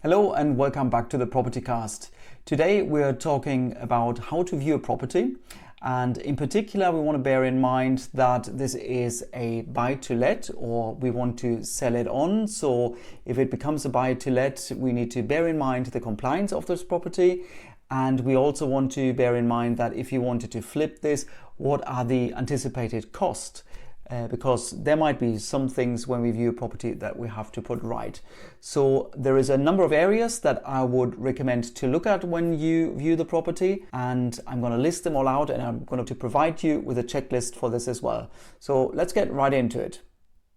Hello and welcome back to the Property Cast. Today we're talking about how to view a property, and in particular we want to bear in mind that this is a buy to let, or we want to sell it on. So if it becomes a buy to let, we need to bear in mind the compliance of this property, and we also want to bear in mind that if you wanted to flip this, what are the anticipated costs? Because there might be some things when we view a property that we have to put right. So there is a number of areas that I would recommend to look at when you view the property, and I'm going to list them all out, and I'm going to provide you with a checklist for this as well. So let's get right into it.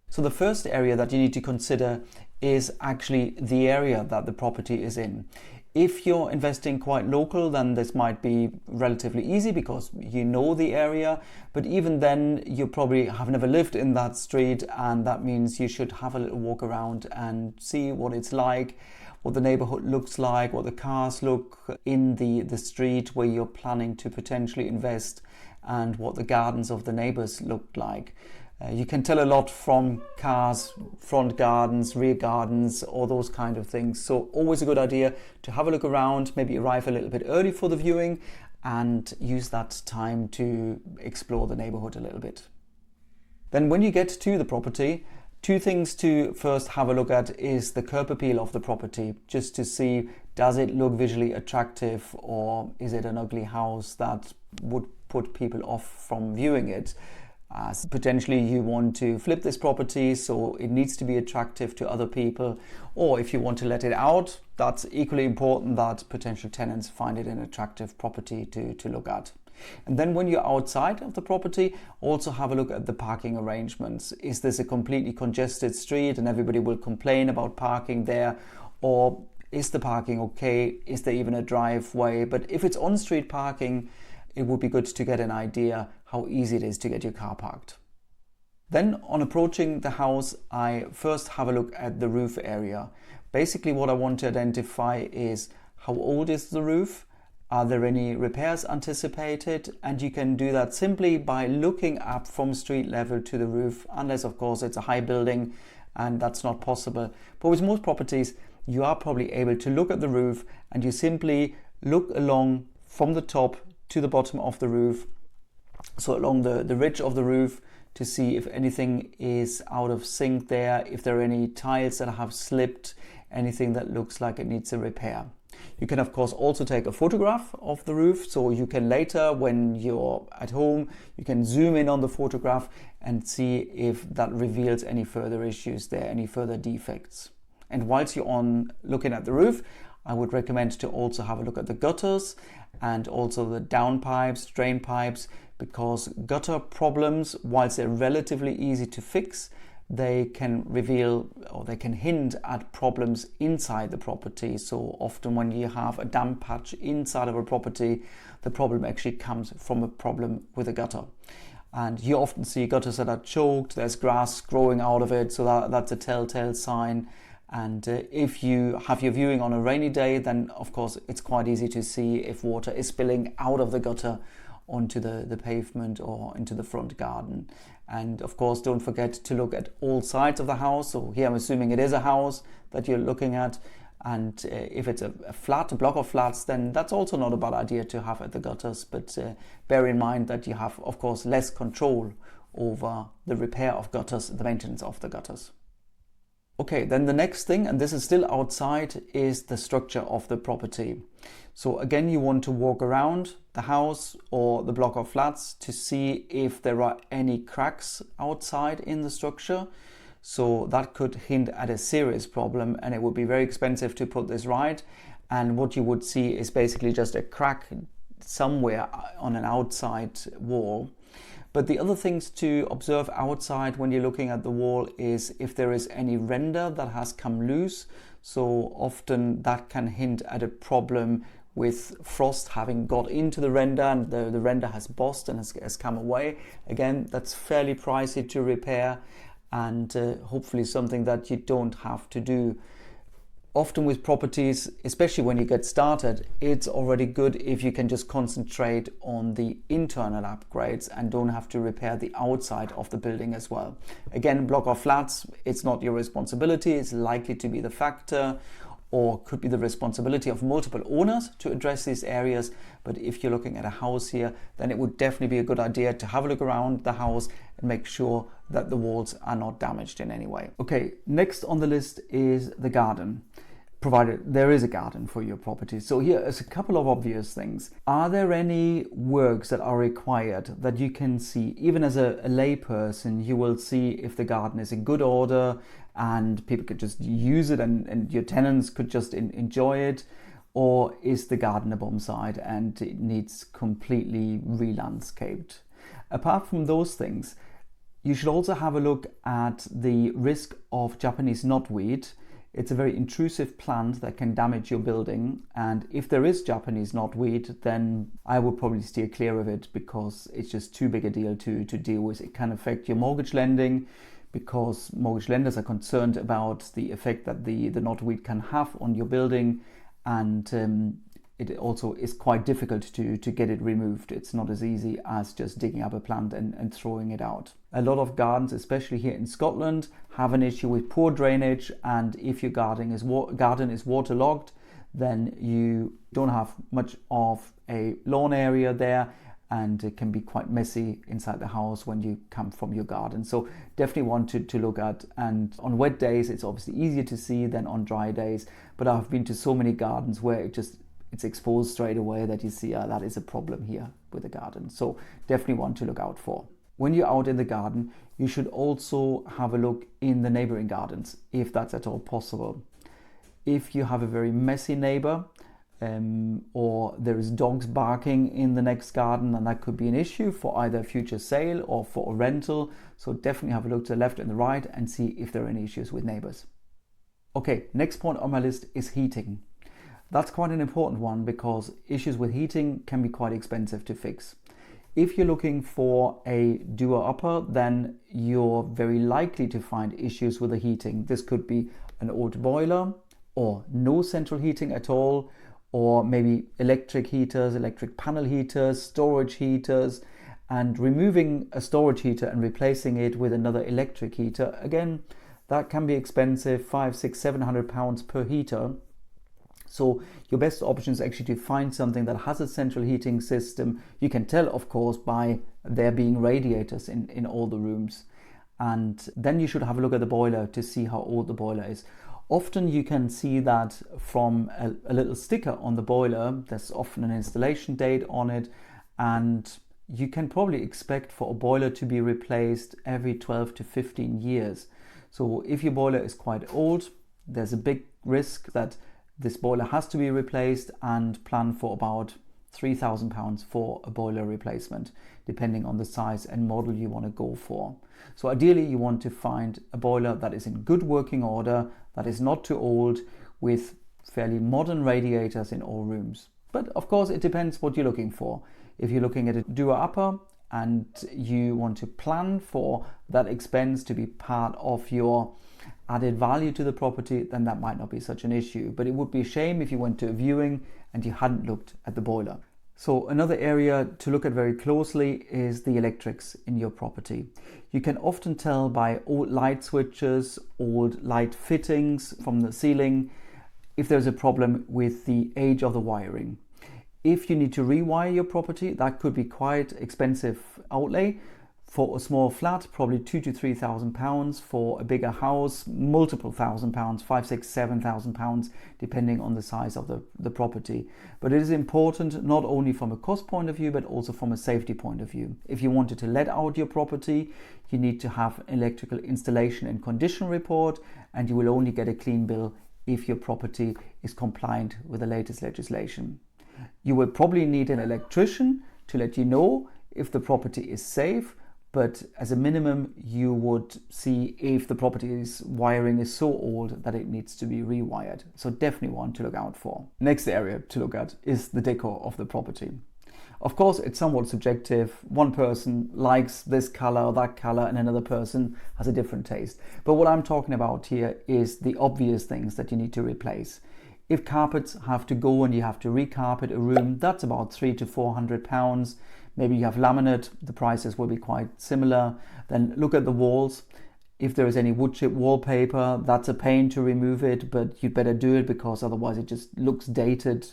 So the first area that you need to consider is actually the area that the property is in. If you're investing quite local, then this might be relatively easy because you know the area, but even then you probably have never lived in that street, and that means you should have a little walk around and see what it's like, what the neighborhood looks like, what the cars look in the street where you're planning to potentially invest, and what the gardens of the neighbors look like. You can tell a lot from cars, front gardens, rear gardens, all those kind of things. So always a good idea to have a look around, maybe arrive a little bit early for the viewing and use that time to explore the neighborhood a little bit. Then when you get to the property, two things to first have a look at is the curb appeal of the property, just to see, does it look visually attractive, or is it an ugly house that would put people off from viewing it? Potentially you want to flip this property, so it needs to be attractive to other people, or if you want to let it out, that's equally important that potential tenants find it an attractive property to look at. And then when you're outside of the property, also have a look at the parking arrangements. Is this a completely congested street and everybody will complain about parking there, or is the parking okay? Is there even a driveway? But if it's on-street parking, it would be good to get an idea how easy it is to get your car parked. Then on approaching the house, I first have a look at the roof area. Basically what I want to identify is how old is the roof? Are there any repairs anticipated? And you can do that simply by looking up from street level to the roof, unless of course it's a high building and that's not possible. But with most properties, you are probably able to look at the roof, and you simply look along from the top to the bottom of the roof, so along the ridge of the roof, to see if anything is out of sync there, if there are any tiles that have slipped, anything that looks like it needs a repair. You can of course also take a photograph of the roof, so you can later, when you're at home, you can zoom in on the photograph and see if that reveals any further issues there, any further defects. And whilst you're on looking at the roof, I would recommend to also have a look at the gutters and also the downpipes, drain pipes, because gutter problems, whilst they're relatively easy to fix, they can reveal, or they can hint at problems inside the property. So often when you have a damp patch inside of a property, the problem actually comes from a problem with a gutter. And you often see gutters that are choked, there's grass growing out of it, so that's a telltale sign. And if you have your viewing on a rainy day, then of course it's quite easy to see if water is spilling out of the gutter onto the pavement or into the front garden. And of course don't forget to look at all sides of the house. So here I'm assuming it is a house that you're looking at, and if it's a block of flats, then that's also not a bad idea to have at the gutters, but bear in mind that you have of course less control over the repair of gutters, the maintenance of the gutters. Okay, then the next thing, and this is still outside, is the structure of the property. So again, you want to walk around the house or the block of flats to see if there are any cracks outside in the structure. So that could hint at a serious problem, and it would be very expensive to put this right. And what you would see is basically just a crack somewhere on an outside wall. But the other things to observe outside when you're looking at the wall is if there is any render that has come loose. So often that can hint at a problem with frost having got into the render, and the render has burst and has come away. Again, that's fairly pricey to repair, and hopefully something that you don't have to do. Often with properties, especially when you get started, it's already good if you can just concentrate on the internal upgrades and don't have to repair the outside of the building as well. Again, block of flats, it's not your responsibility, it's likely to be the factor. or could be the responsibility of multiple owners to address these areas. But if you're looking at a house here, then it would definitely be a good idea to have a look around the house and make sure that the walls are not damaged in any way. Okay, next on the list is the garden, provided there is a garden for your property. So here is a couple of obvious things. Are there any works that are required that you can see? Even as a lay person, you will see if the garden is in good order and people could just use it and your tenants could just enjoy it, or is the garden a bomb site and it needs completely re-landscaped? Apart from those things, you should also have a look at the risk of Japanese knotweed. It's a very intrusive plant that can damage your building, and if there is Japanese knotweed, then I would probably steer clear of it because it's just too big a deal to deal with. It can affect your mortgage lending because mortgage lenders are concerned about the effect that the knotweed can have on your building, and it also is quite difficult to get it removed. It's not as easy as just digging up a plant and throwing it out. A lot of gardens, especially here in Scotland, have an issue with poor drainage, and if your garden is waterlogged, then you don't have much of a lawn area there, and it can be quite messy inside the house when you come from your garden. So definitely want to look at, and on wet days it's obviously easier to see than on dry days, but I've been to so many gardens where it's exposed straight away that you see that is a problem here with the garden. So definitely want to look out for. When you're out in the garden, you should also have a look in the neighboring gardens, if that's at all possible. If you have a very messy neighbor, or there is dogs barking in the next garden, and that could be an issue for either a future sale or for a rental. So definitely have a look to the left and the right and see if there are any issues with neighbors. Okay, next point on my list is heating. That's quite an important one because issues with heating can be quite expensive to fix. If you're looking for a doer-upper, then you're very likely to find issues with the heating. This could be an old boiler, or no central heating at all, or maybe electric heaters, electric panel heaters, storage heaters, and removing a storage heater and replacing it with another electric heater. Again, that can be expensive, £500, £600, £700 per heater. So your best option is actually to find something that has a central heating system. You can tell, of course, by there being radiators in all the rooms. And then you should have a look at the boiler to see how old the boiler is. Often you can see that from a little sticker on the boiler. There's often an installation date on it, and you can probably expect for a boiler to be replaced every 12 to 15 years. So if your boiler is quite old, there's a big risk that this boiler has to be replaced, and plan for about £3,000 for a boiler replacement, depending on the size and model you want to go for. So ideally you want to find a boiler that is in good working order, that is not too old, with fairly modern radiators in all rooms. But of course it depends what you're looking for. If you're looking at a doer-upper and you want to plan for that expense to be part of your added value to the property, then that might not be such an issue. But it would be a shame if you went to a viewing and you hadn't looked at the boiler. So another area to look at very closely is the electrics in your property. You can often tell by old light switches, old light fittings from the ceiling, if there's a problem with the age of the wiring. If you need to rewire your property, that could be quite expensive outlay. For a small flat, probably £2,000 to £3,000. For a bigger house, multiple £1,000s, £5,000, £6,000, £7,000, depending on the size of the property. But it is important not only from a cost point of view, but also from a safety point of view. If you wanted to let out your property, you need to have an electrical installation and condition report, and you will only get a clean bill if your property is compliant with the latest legislation. You will probably need an electrician to let you know if the property is safe, but as a minimum you would see if the property's wiring is so old that it needs to be rewired. So definitely one to look out for. Next area to look at is the decor of the property. Of course, it's somewhat subjective. One person likes this color or that color, and another person has a different taste. But what I'm talking about here is the obvious things that you need to replace. If carpets have to go and you have to recarpet a room, that's about £300 to £400. Maybe you have laminate, the prices will be quite similar. Then look at the walls. If there is any wood chip wallpaper, that's a pain to remove it, but you'd better do it because otherwise it just looks dated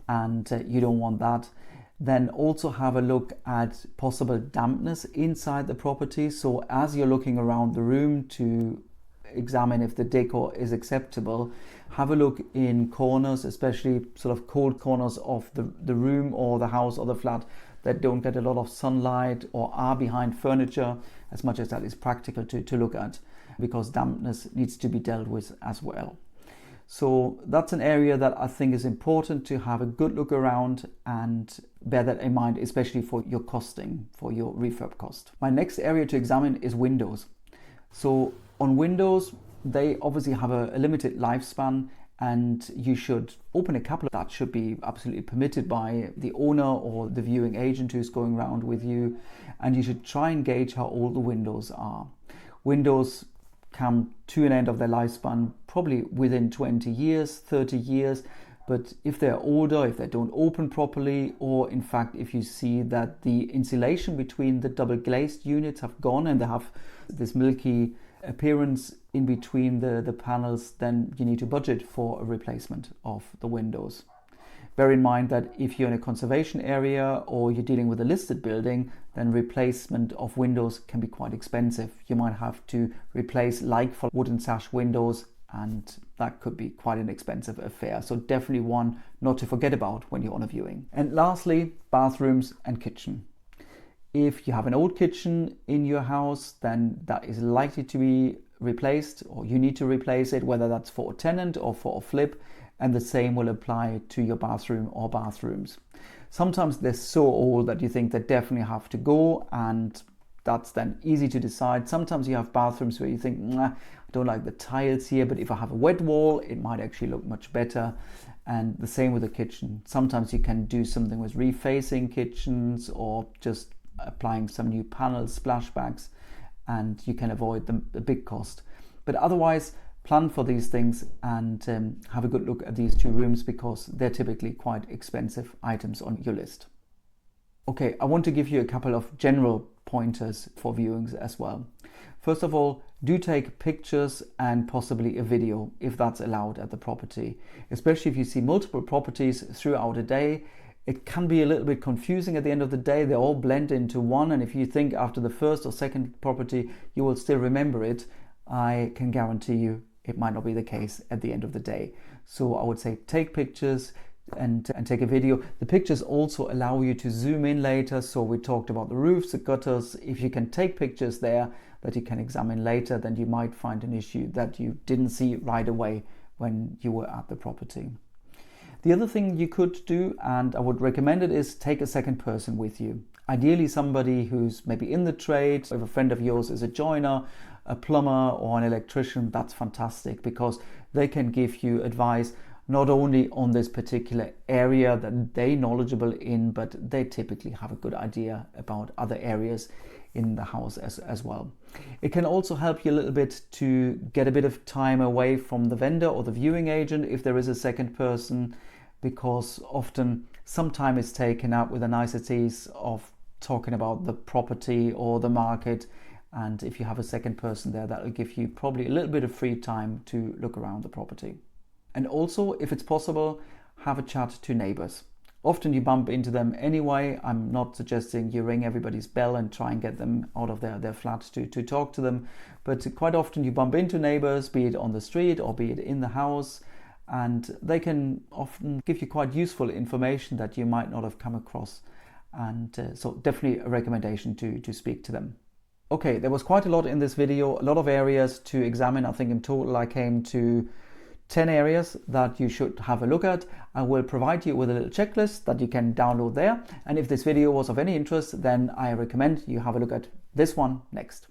and you don't want that. Then also have a look at possible dampness inside the property. So as you're looking around the room to examine if the decor is acceptable, have a look in corners, especially sort of cold corners of the room or the house or the flat that don't get a lot of sunlight or are behind furniture, as much as that is practical to look at, because dampness needs to be dealt with as well. So that's an area that I think is important to have a good look around and bear that in mind, especially for your costing, for your refurb cost. My next area to examine is windows. So on windows, they obviously have a limited lifespan, and you should open a couple. That should be absolutely permitted by the owner or the viewing agent who's going around with you, and you should try and gauge how old the windows are. Windows come to an end of their lifespan probably within 20 years, 30 years, but if they're older, if they don't open properly, or in fact if you see that the insulation between the double glazed units have gone and they have this milky appearance in between the panels, then you need to budget for a replacement of the windows. Bear in mind that if you're in a conservation area or you're dealing with a listed building, then replacement of windows can be quite expensive. You might have to replace like for wooden sash windows, and that could be quite an expensive affair. So definitely one not to forget about when you're on a viewing. And lastly, bathrooms and kitchen. If you have an old kitchen in your house, then that is likely to be replaced, or you need to replace it, whether that's for a tenant or for a flip, and the same will apply to your bathroom or bathrooms. Sometimes they're so old that you think they definitely have to go, and that's then easy to decide. Sometimes you have bathrooms where you think, nah, I don't like the tiles here, but if I have a wet wall, it might actually look much better. And the same with the kitchen. Sometimes you can do something with refacing kitchens or just applying some new panels, splashbacks, and you can avoid the big cost. But otherwise, plan for these things and have a good look at these two rooms, because they're typically quite expensive items on your list. Okay, I want to give you a couple of general pointers for viewings as well. First of all, do take pictures and possibly a video if that's allowed at the property, especially if you see multiple properties throughout a day. It can be a little bit confusing at the end of the day. They all blend into one, and if you think after the first or second property you will still remember it, I can guarantee you it might not be the case at the end of the day. So I would say take pictures and take a video. The pictures also allow you to zoom in later. So we talked about the roofs, the gutters. If you can take pictures there that you can examine later, then you might find an issue that you didn't see right away when you were at the property. The other thing you could do, and I would recommend it, is take a second person with you. Ideally somebody who's maybe in the trade. If a friend of yours is a joiner, a plumber or an electrician, that's fantastic, because they can give you advice not only on this particular area that they're knowledgeable in, but they typically have a good idea about other areas in the house as well. It can also help you a little bit to get a bit of time away from the vendor or the viewing agent if there is a second person, because often some time is taken up with the niceties of talking about the property or the market, and if you have a second person there, that will give you probably a little bit of free time to look around the property. And also, if it's possible, have a chat to neighbours. Often you bump into them anyway. I'm not suggesting you ring everybody's bell and try and get them out of their flat to talk to them, but quite often you bump into neighbours, be it on the street or be it in the house, and they can often give you quite useful information that you might not have come across. And so definitely a recommendation to speak to them. Okay, there was quite a lot in this video, a lot of areas to examine. I think in total I came to 10 areas that you should have a look at. I will provide you with a little checklist that you can download there. And if this video was of any interest, then I recommend you have a look at this one next.